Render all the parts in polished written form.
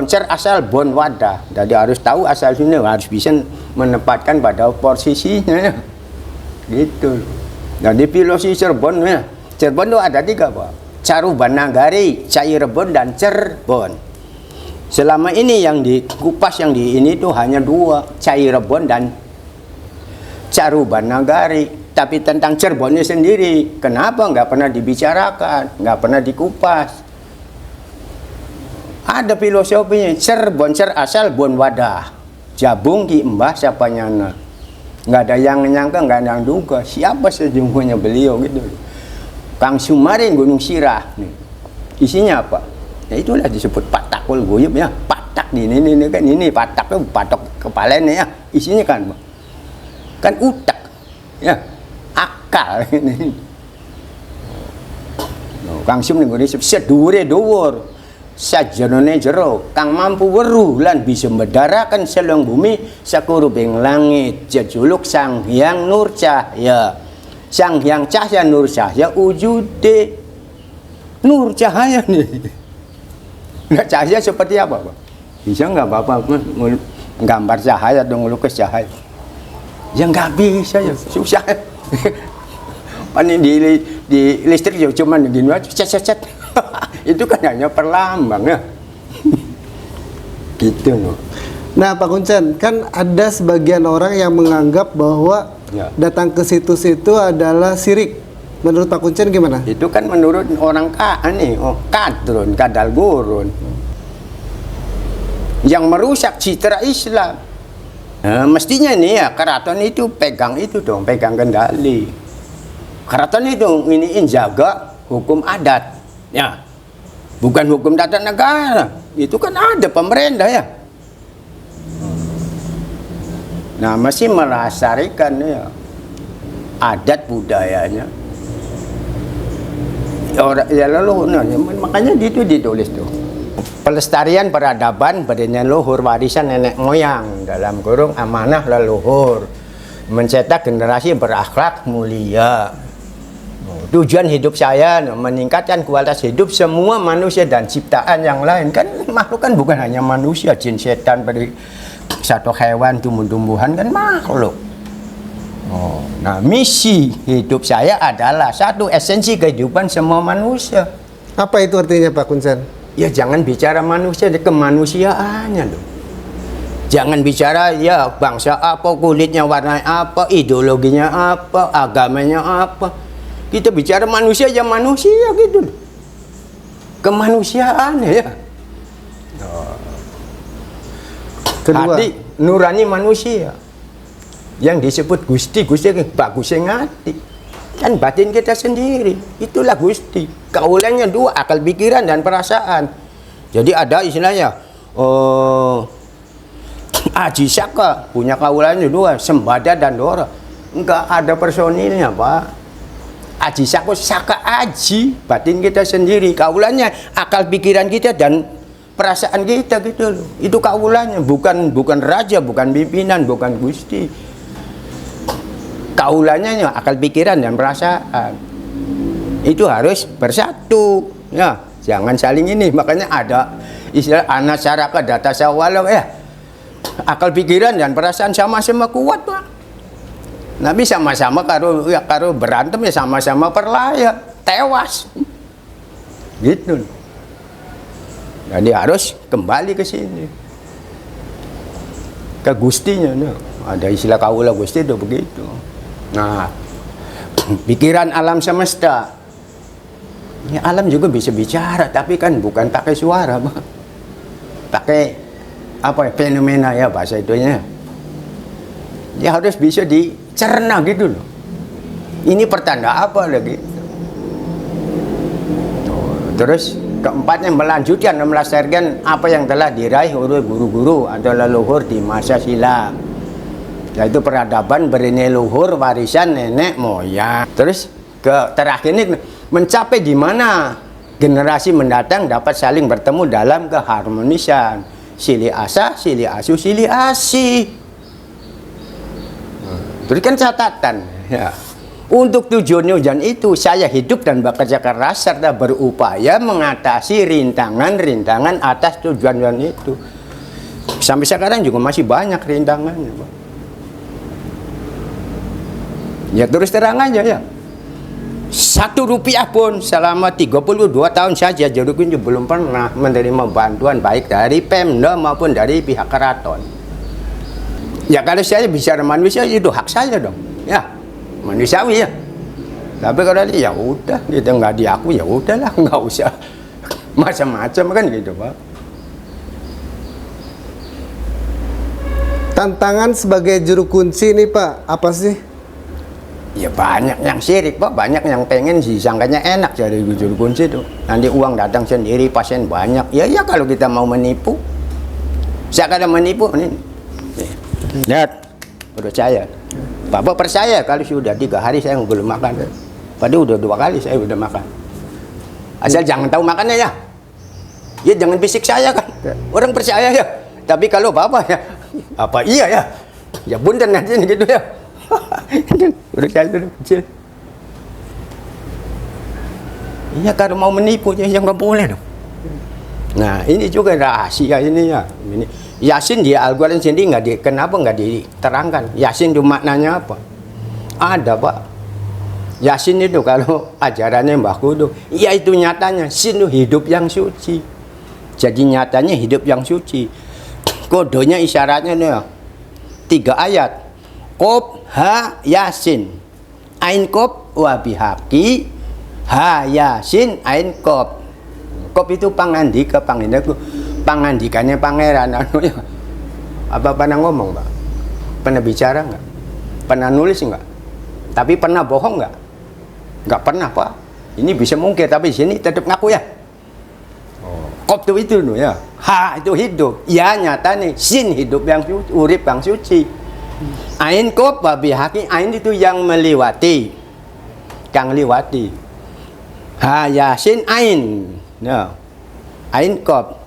cer asal bon wadah. Jadi harus tahu asal sini, harus bisa menempatkan pada posisinya ya. Gitu. Jadi filosofi Cirebon ya. Cirebon itu ada 3 Pak. Caruban Nagari, Cirebon dan Cirebon. Selama ini yang dikupas yang di ini tuh hanya 2, Cirebon dan Caruban Nagari. Tapi tentang Cirebonnya sendiri, kenapa nggak pernah dibicarakan, nggak pernah dikupas? Ada filosofinya, Cirebon cer asal bon wadah, jabung ki embah siapa nyana. Nggak ada yang nyangka, nggak ada yang duga siapa sesungguhnya beliau gitu. Kang Sumaring Gunung Sirah, nih. Isinya apa? Ya itulah disebut patakul guyub ya, patak ini kan ini patak itu patok kepalanya ya, isinya kan utak ya. Akal ini. Kang Sum ning sedure dhuwur, sajenone jero, kang mampu weruh lan bisa medharaken selong bumi sakurubing langit, jejuluk Sang Hyang Nur Cahya. Sang Hyang Cahya Nur Cahya wujude nur cahaya nih. Nah, cahaya seperti apa, Pak? Bisa nggak Bapak gambar cahaya atau ngelukis cahaya? Ya nggak bisa ya, susah. Ini di listrik ya cuma gini aja, cet. Itu kan hanya perlambang ya. Gitu loh. Nah Pak Kuncen, kan ada sebagian orang yang menganggap bahwa ya, datang ke situs itu adalah syirik. Menurut Pak Kuncen gimana? Itu kan menurut orang kadrun, kadal gurun, yang merusak citra Islam. Nah, mestinya nih ya keraton itu pegang itu dong, pegang kendali. Keraton itu iniin jaga hukum adat, ya, bukan hukum tata negara. Itu kan ada pemerintah ya. Nah, masih melestarikan ya adat budayanya. Orang ya leluhur, makanya itu ditulis tuh. Pelestarian peradaban badannya luhur, warisan nenek moyang, dalam kurung amanah leluhur, mencetak generasi berakhlak mulia. Tujuan hidup saya meningkatkan kualitas hidup semua manusia dan ciptaan yang lain. Kan makhluk kan bukan hanya manusia, jin, setan, satu hewan, tumbuh-tumbuhan kan makhluk. Nah, misi hidup saya adalah satu, esensi kehidupan semua manusia. Apa itu artinya Pak Kuncen? Ya jangan bicara manusia, kemanusiaannya loh. Jangan bicara ya bangsa apa, kulitnya warna apa, ideologinya apa, agamanya apa. Kita bicara manusia ya manusia gitu loh. Kemanusiaan ya. Kedua, Hati nurani manusia. Yang disebut Gusti bagus yang hati. Kan batin kita sendiri, itulah Gusti. Kaulannya 2, akal pikiran dan perasaan. Jadi ada istilahnya Aji Saka punya kaulannya 2, Sembada dan Dora. Enggak ada personilnya Pak. Aji Saka Aji, batin kita sendiri. Kaulannya akal pikiran kita dan perasaan kita gitu loh. Itu kaulannya, bukan raja, bukan pimpinan, bukan Gusti. Kaulannya akal pikiran dan perasaan itu harus bersatu ya, jangan saling ini. Makanya ada istilah anak syaraka data sawalau ya, akal pikiran dan perasaan sama-sama kuat Pak. Nabi sama-sama karo berantem ya sama-sama perlaya tewas gitu. Jadi harus kembali ke sini, ke Gustinya. Nah, ada istilah kaula Gusti itu begitu. Nah, pikiran alam semesta, ya alam juga bisa bicara, tapi kan bukan pakai suara, pakai apa ya, fenomena ya bahasa itunya. Ya harus bisa dicerna gitu loh. Ini pertanda apa lagi? Terus keempatnya melanjutkan dan melestarikan apa yang telah diraih oleh guru-guru atau leluhur di masa silam, yaitu peradaban bernilai luhur warisan nenek moyang. Terus terakhir ini mencapai di mana generasi mendatang dapat saling bertemu dalam keharmonisan sili asa, sili asu, sili asi. Terus kan catatan ya, Untuk tujuan itu saya hidup dan bekerja keras serta berupaya mengatasi rintangan-rintangan atas tujuan itu. Sampai sekarang juga masih banyak rintangannya, Pak. Ya terus terang aja ya. 1 rupiah pun selama 32 tahun saja Jorokunci belum pernah menerima bantuan baik dari Pemda maupun dari pihak keraton. Ya kalau saya bicara manusia itu hak saya dong. Ya, manusiawi ya. Tapi kalau dia ya udah, kita nggak diakui ya udahlah, nggak usah macam-macam kan gitu, Pak. Tantangan sebagai juru kunci nih Pak, apa sih? Ya banyak yang sirik, Pak, banyak yang pengen sih sangkanya enak jadi juru kunci itu. Nanti uang datang sendiri, pasien banyak. Ya kalau kita mau menipu. Saya kadang menipu ini. Lihat, percaya. Bapak percaya kalau sudah 3 hari saya belum makan. Padahal udah 2 kali saya udah makan. Asal jangan tahu makannya ya. Ya jangan fisik saya kan. Orang percaya ya. Tapi kalau Bapak ya, apa iya ya? Ya bunten nanti gitu ya. Udah saya sudah kecil. Iya kalau mau menipu ya nggak boleh dong. Nah ini juga rahasia ini ya. Ini Yasin di Al-Quran sendiri kenapa nggak diterangkan? Yasin itu maknanya apa? Ada Pak. Yasin itu kalau ajarannya Mbah Kudu, ya itu nyatanya Sin itu hidup yang suci. Jadi nyatanya hidup yang suci. Kodenya isyaratnya nih 3 ayat. Qaf ha Yasin ain qaf wa bihaqi ha Yasin ain qaf. Qaf itu pangandikannya pangeran anu ya. Apa pernah ngomong, Pak? Pernah bicara nggak? Pernah nulis nggak? Tapi pernah bohong nggak? Nggak pernah, Pak. Ini bisa mungkin tapi di sini tetap ngaku ya. Qaf itu ya. Ha itu hidup. Ya nyata nih sin hidup yang suci, urip yang suci. Ain qaf wa bihaqi, ain itu yang melewati. Kang liwati. Ha Yasin ain. Nah. Ain qaf.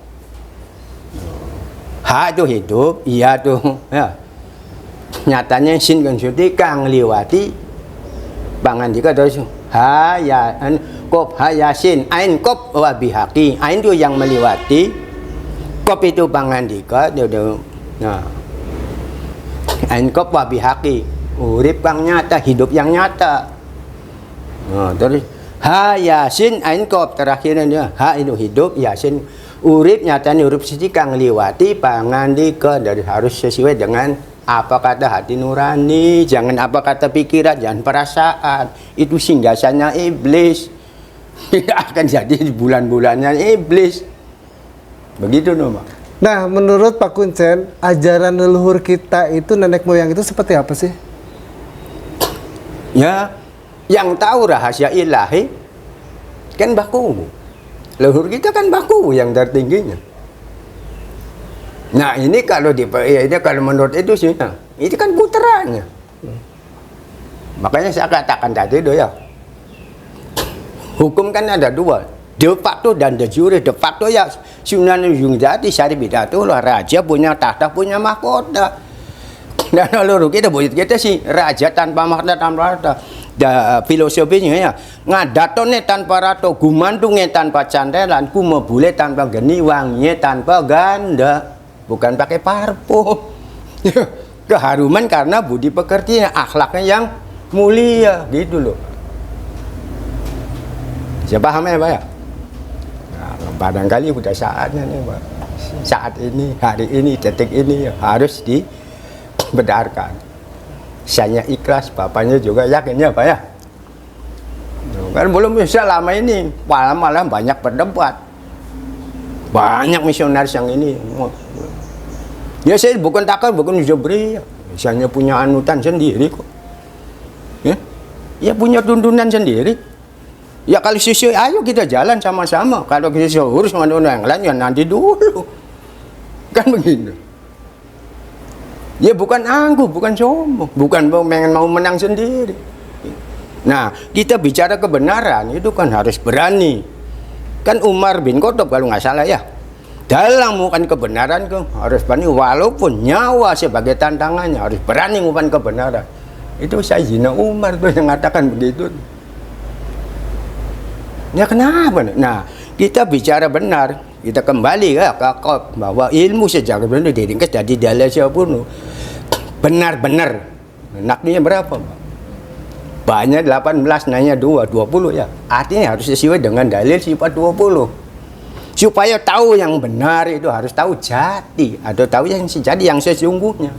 Ha itu hidup, iya tuh ya. Nyatanya sin kan suci kang liwati. Pangandika terus ha ya qaf ha Yasin ain qaf wa bihaqi. Ain itu yang melewati. Qaf itu pangandika dia. Nah. Ain qaf wa bihaqi, urip yang nyata, hidup yang nyata. Nah, terus ha Yasin ain qaf terakhirnya dia. Ha itu hidup, Yasin urip nyata nih urip suci kang liwati pangandika dari harus sesuai dengan apa kata hati nurani, jangan apa kata pikiran, jangan perasaan. Itu singgasannya iblis. Tidak akan jadi bulan-bulannya iblis. Begitu dong, Pak. Nah, menurut Pak Kuncen, ajaran leluhur kita itu nenek moyang itu seperti apa sih? Ya, yang tahu rahasia ilahi kan baku. Leluhur kita kan baku yang tertingginya. Nah, ini kalau kalau menurut itu sih, nah, itu kan putranya. Makanya saya katakan tadi itu ya. Hukum kan ada 2. De facto dan de jure. De facto ya Sunan Gunung Jati Syarif Hidayatullah, raja punya tahta, punya mahkota. Dan leluhur kita buyut kita sih raja tanpa mahkota, tanpa tahta. Filosofinya ya ngadatone tanpa rato, gumandungnya tanpa cantelan, kumebule tanpa geni, wanginya tanpa ganda, bukan pakai parfum. Keharuman karena budi pekertinya, akhlaknya yang mulia gitu loh. Saya paham ya Pak ya? Barangkali udah saatnya nih Pak. Saat ini, hari ini, detik ini harus dibenarkan. Saya ikhlas, bapaknya juga yakin ya Pak ya. Kan belum bisa lama ini, malah banyak berdebat. Banyak misionaris yang ini. Ya saya bukan takut, bukan jabri. Misalnya punya anutan sendiri kok. Ya punya tuntunan sendiri. Ya kalau sesuai, ayo kita jalan sama-sama. Kalau kita urus dengan yang lain, ya nanti dulu. Kan begitu. Ya bukan angkuh, bukan sombong, bukan pengen mau menang sendiri. Nah, kita bicara kebenaran itu kan harus berani. Kan Umar bin Khattab kalau nggak salah ya, dalam mengumumkan kebenaran harus berani, walaupun nyawa sebagai tantangannya harus berani mengumumkan kebenaran. Itu Sayyidina Umar tuh yang mengatakan begitu. Ya kenapa? Nah, kita bicara benar, kita kembali ya ke bahwa ilmu sejarah benar diringkas dari dalil siapapun. Benar-benar. Naknya berapa? Banyak 18, nanya 20 ya. Artinya harus sesuai dengan dalil sifat 20. Supaya tahu yang benar itu harus tahu jati atau tahu yang sejati yang sesungguhnya.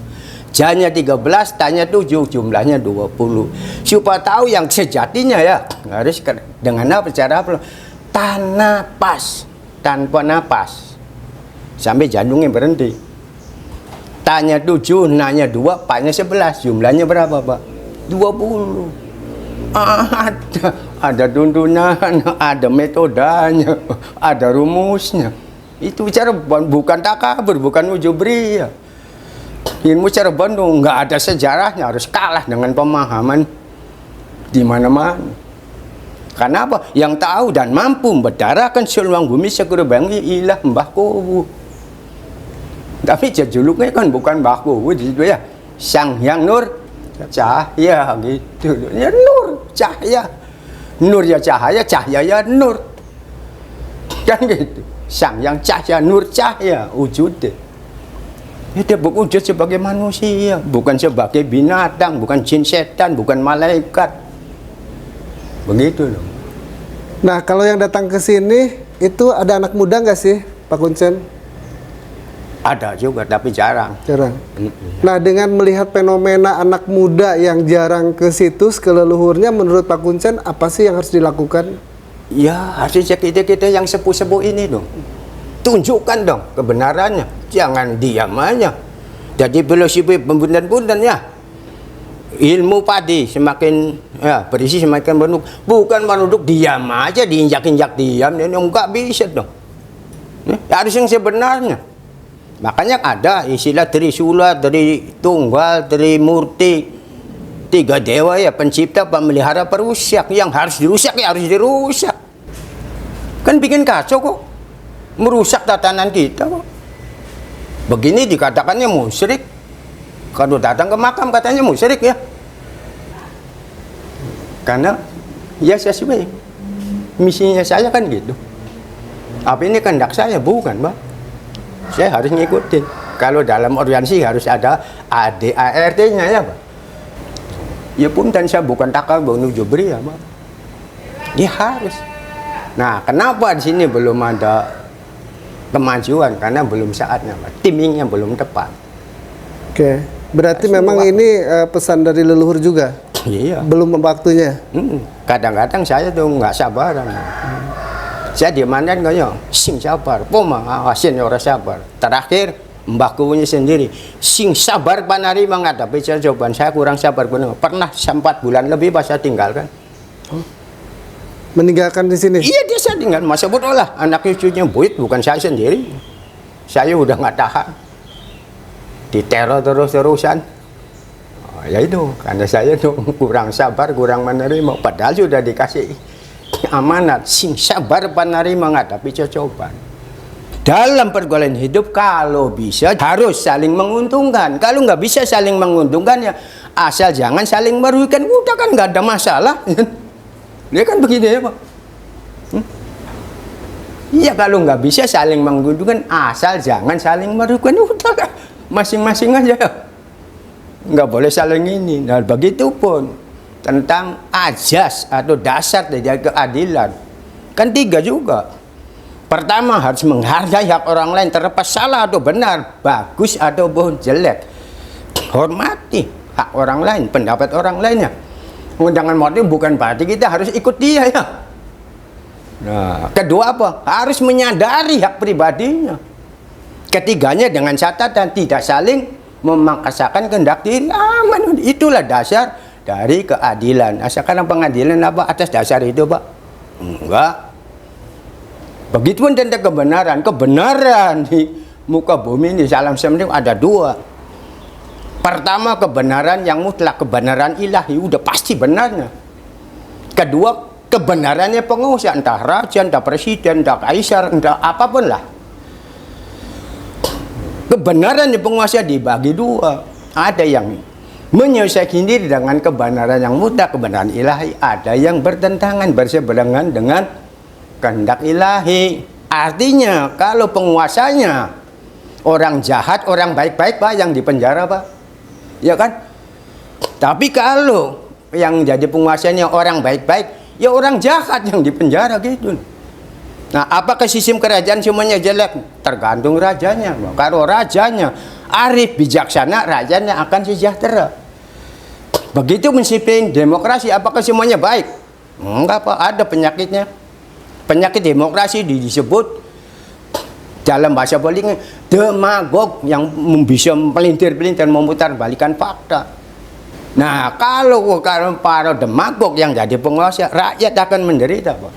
Janya 13, tanya 7, jumlahnya 20. Supaya tahu yang sejatinya ya, harus dengan apa? Cara apa? Tanah pas, tanpa napas. Sampai jantungnya berhenti. Tanya 7, nanya 2, paknya 11. Jumlahnya berapa, Pak? 20. Ada tuntunan, ada metodenya, ada rumusnya. Itu bicara bukan takabur, bukan ujubriyah. Ilmu cara Bandung nggak ada sejarahnya, harus kalah dengan pemahaman di mana-mana. Karena apa? Yang tahu dan mampu membedarakan seluang bumi sekurabangi ilah Mbah Kuwu. Tapi jejuluknya kan bukan Mbah Kuwu di situ ya. Sang Hyang Nur Cahya gitu. Ya nur, cahaya. Nur ya cahaya, cahaya ya nur. Kan gitu. Sang Yang Cahya, Nur Cahya wujudnya. Dia berwujud sebagai manusia, bukan sebagai binatang, bukan jin setan, bukan malaikat. Begitu loh. Nah, kalau yang datang ke sini itu ada anak muda nggak sih, Pak Kuncen? Ada juga, tapi jarang. Jarang. Nah, dengan melihat fenomena anak muda yang jarang ke situs, ke leluhurnya, menurut Pak Kuncen apa sih yang harus dilakukan? Ya, harusnya kita yang sepuh-sepuh ini dong. Tunjukkan dong kebenarannya, jangan diam aja. Jadi filosofi pembundan-bundan ya, ilmu padi semakin ya berisi semakin menunduk, bukan menunduk diam aja, diinjak-injak diam, ini enggak bisa dong. Harus yang sebenarnya. Makanya ada istilah Trisula, Tritunggal, Trimurti, 3 dewa ya, pencipta, pemelihara, perusak. Yang harus dirusak ya harus dirusak. Kan bikin kacau kok. Merusak tatanan kita kok. Begini dikatakannya musyrik. Kalau datang ke makam katanya musyrik ya. Karena ya sesuai misinya saya kan gitu. Apa ini kehendak saya? Bukan, Pak. Saya harus ngikutin. Kalau dalam organisasi harus ada ADART-nya ya, Pak. Ya pun dan saya bukan takabur ujubriyah, Pak. Ya harus. Nah, kenapa di sini belum ada kemajuan? Karena belum saatnya, Pak. Timingnya belum tepat. Oke, berarti memang ini pesan dari leluhur juga? Iya. Belum waktunya? Kadang-kadang saya tuh nggak sabaran. Saya dimandan kayak sing sabar, poma asin orang sabar. Terakhir Mbah Kuwunya sendiri, sing sabar panari menghadapi jawaban saya kurang sabar benar. Pernah 4 bulan lebih pas saya tinggalkan. Meninggalkan di sini? Iya, dia saya tinggal. Masa bodoh lah, anak cucunya buit, bukan saya sendiri. Saya udah nggak tahan. Diteror terus-terusan. Oh, ya itu, karena saya tuh kurang sabar, kurang menerima. Padahal sudah dikasih amanat, sing sabar panari menghadapi cobaan. Dalam pergaulan hidup kalau bisa harus saling menguntungkan. Kalau nggak bisa saling menguntungkan ya asal jangan saling merugikan. Udah kan nggak ada masalah. Dia kan begini ya, Pak. Iya, kalau nggak bisa saling menguntungkan asal jangan saling merugikan. Udah kan masing-masing aja. Nggak boleh saling ini. Nah, begitupun tentang ajas atau dasar dari keadilan. Kan 3 juga. Pertama harus menghargai hak orang lain terlepas salah atau benar, bagus ataupun jelek. Hormati hak orang lain, pendapat orang lainnya. Undangan mati bukan berarti kita harus ikut dia ya. Nah, kedua apa? Harus menyadari hak pribadinya. Ketiganya dengan catatan tidak saling memaksakan kehendak diri. Aman. Itulah dasar dari keadilan. Nah, sekarang pengadilan apa atas dasar itu, Pak? Enggak. Begitupun tentang kebenaran. Kebenaran di muka bumi ini salam sementing ada 2. Pertama kebenaran yang mutlak, kebenaran ilahi, udah pasti benarnya. Kedua kebenarannya penguasa, entah raja, entah presiden, entah kaisar, entah apapun lah. Kebenaran penguasa dibagi 2. Ada yang menyelesaikan diri dengan kebenaran yang mutlak, kebenaran ilahi, ada yang bertentangan, berseberangan dengan kehendak ilahi. Artinya kalau penguasanya orang jahat, orang baik-baik Pak yang dipenjara Pak, ya kan? Tapi kalau yang jadi penguasanya orang baik-baik, ya orang jahat yang dipenjara gitu. Nah, apakah sistem kerajaan semuanya jelek? Tergantung rajanya. Kalau rajanya arif bijaksana, rajanya akan sejahtera. Begitu mensipin demokrasi, apakah semuanya baik? Enggak Pak, ada penyakitnya. Penyakit demokrasi disebut dalam bahasa politiknya demagog yang bisa melintir-pelintir, memutar balikan fakta. Nah, kalau para demagog yang jadi penguasa, rakyat akan menderita Pak.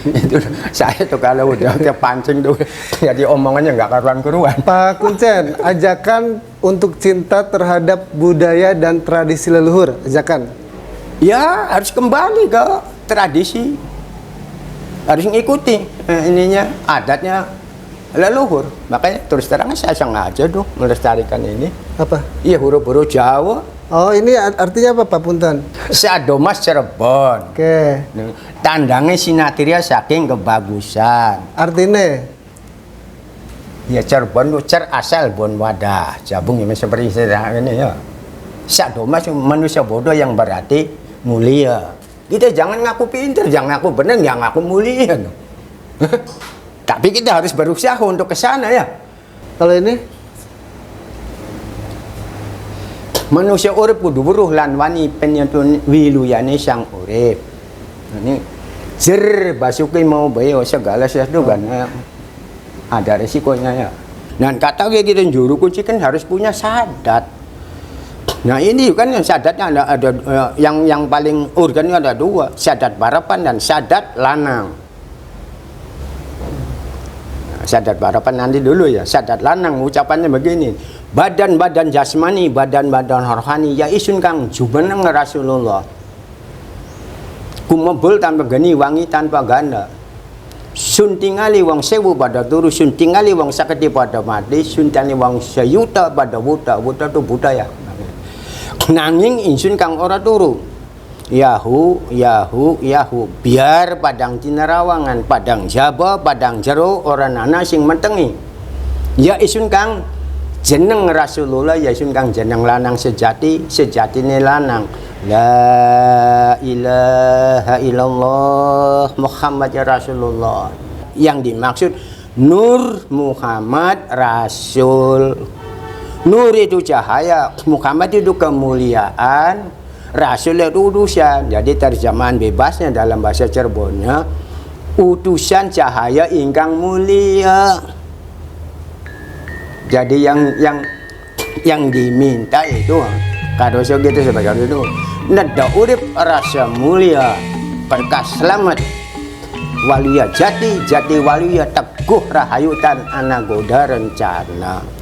Itu saya tuh kalau udah pancing tuh jadi omongannya nggak karuan-karuan. Pak Kuncen, ajakan untuk cinta terhadap budaya dan tradisi leluhur, ajakan. Ya harus kembali ke tradisi, harus mengikuti ininya adatnya leluhur. Makanya terus terang saya sengaja tuh melestarikan ini. Apa? Iya, huruf-huruf Jawa. Oh, ini artinya apa Pak Punten? Sadomas Cirebon. Oke. Tandangnya sinatria saking kebagusan. Artinya? Ya Cirebon itu cer asal bon wadah. Jabung ya seperti ini ya. Sadomas manusia bodoh yang berarti mulia. Kita jangan ngaku pinter, jangan ngaku benar, jangan ngaku mulia. Tapi kita harus berusaha untuk ke sana ya. Kalau ini? Manusia urip kudu weruh lan wani penyantun wiluyane sang urip. Ini jer basuki mau bayo segala sesuatu kan ada resikonya ya. Dan kata kita juru kunci kan harus punya sadat. Nah ini kan yang sadatnya ada yang paling organnya ada dua, sadat barapan dan sadat lanang. Sadat barapan nanti dulu ya. Sadat lanang ucapannya begini, badan-badan jasmani, badan-badan rohani ya isun kang jumeneng Rasulullah. Kumebul tanpa geni, wangi tanpa ganda. Sun tingali wong sewu pada turu, sun tingali wong saketi pada mati, sun tingali wong sayuta pada buta, buta itu budaya. Nanging insun kang ora turu. Yahu, yahu, yahu. Biar padang tinerawangan, padang jaba, padang jero, orang nana sing mentengi. Ya isun kang jeneng Rasulullah, ya isun kang jeneng lanang sejati, sejatine lanang. La ilaha illallah Muhammad ya Rasulullah. Yang dimaksud Nur Muhammad Rasul. Nur itu cahaya, Muhammad itu kemuliaan, Rasul itu utusan. Jadi terjemahan bebasnya dalam bahasa Cirebonnya, utusan cahaya ingkang mulia. Jadi yang diminta itu kalau gitu sebagai itu nada urip rasa mulia, berkas selamat walia jati, jati walia teguh rahayutan anagoda rencana.